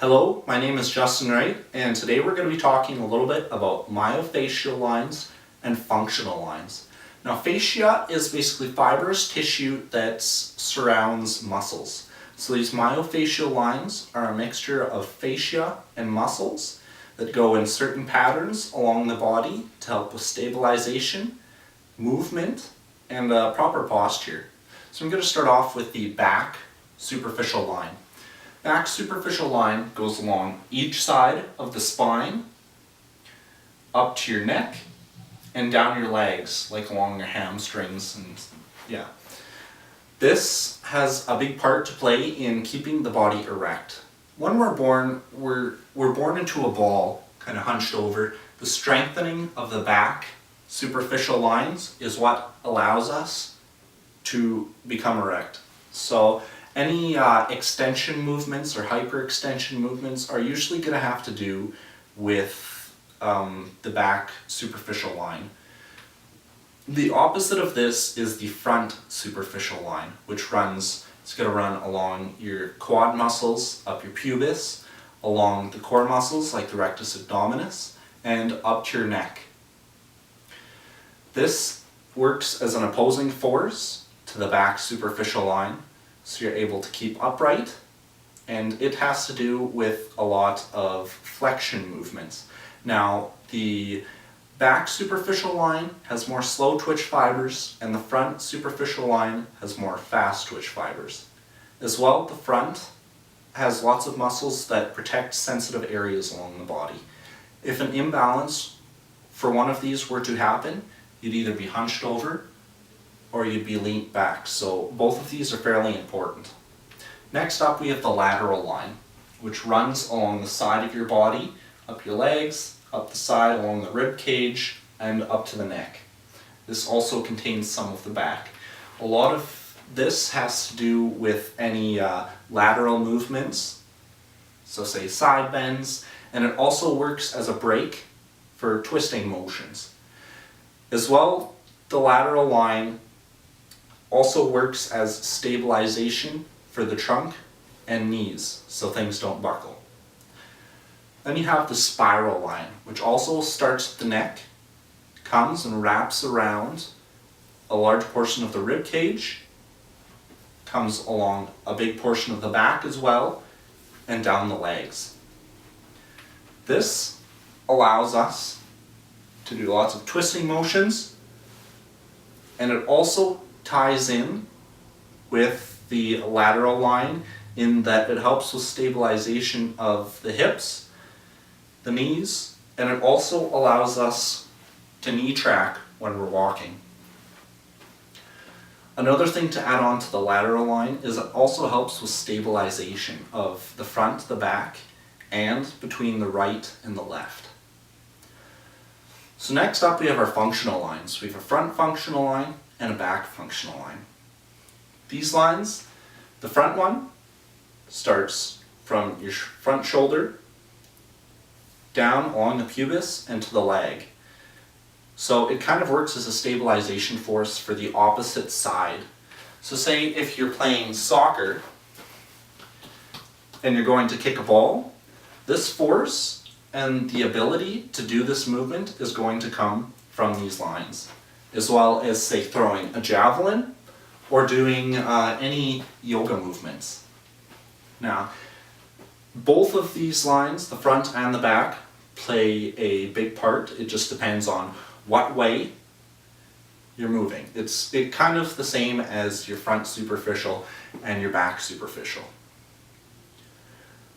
Hello, my name is Justin Wright, and today we're going to be talking a little bit about myofascial lines and functional lines. Now, fascia is basically fibrous tissue that surrounds muscles. So these myofascial lines are a mixture of fascia and muscles that go in certain patterns along the body to help with stabilization, movement, and proper posture. So I'm going to start off with the back superficial line. Back superficial line goes along each side of the spine, up to your neck, and down your legs, like along your hamstrings, and yeah. This has a big part to play in keeping the body erect. When we're born, we're born into a ball, kind of hunched over. The strengthening of the back superficial lines is what allows us to become erect. So any extension movements or hyperextension movements are usually going to have to do with the back superficial line. The opposite of this is the front superficial line, which it's going to run along your quad muscles, up your pubis, along the core muscles like the rectus abdominis, and up to your neck. This works as an opposing force to the back superficial line, so you're able to keep upright, and it has to do with a lot of flexion movements. Now, the back superficial line has more slow twitch fibers, and the front superficial line has more fast twitch fibers. As well, the front has lots of muscles that protect sensitive areas along the body. If an imbalance for one of these were to happen, you'd either be hunched over or you'd be leaned back. So both of these are fairly important. Next up, we have the lateral line, which runs along the side of your body, up your legs, up the side along the rib cage, and up to the neck. This also contains some of the back. A lot of this has to do with any lateral movements, so say side bends, and it also works as a brake for twisting motions. As well, the lateral line also works as stabilization for the trunk and knees, so things don't buckle. Then you have the spiral line, which also starts at the neck, comes and wraps around a large portion of the rib cage, comes along a big portion of the back as well, and down the legs. This allows us to do lots of twisting motions, and it also ties in with the lateral line in that it helps with stabilization of the hips, the knees, and it also allows us to knee track when we're walking. Another thing to add on to the lateral line is it also helps with stabilization of the front, the back, and between the right and the left. So next up we have our functional lines. We have a front functional line and a back functional line. These lines, the front one starts from your front shoulder down along the pubis and to the leg. So it kind of works as a stabilization force for the opposite side. So say if you're playing soccer and you're going to kick a ball, this force and the ability to do this movement is going to come from these lines, as well as say throwing a javelin or doing any yoga movements. Now, both of these lines, the front and the back, play a big part. It just depends on what way you're moving. It's kind of the same as your front superficial and your back superficial.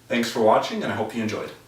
Thanks for watching, and I hope you enjoyed.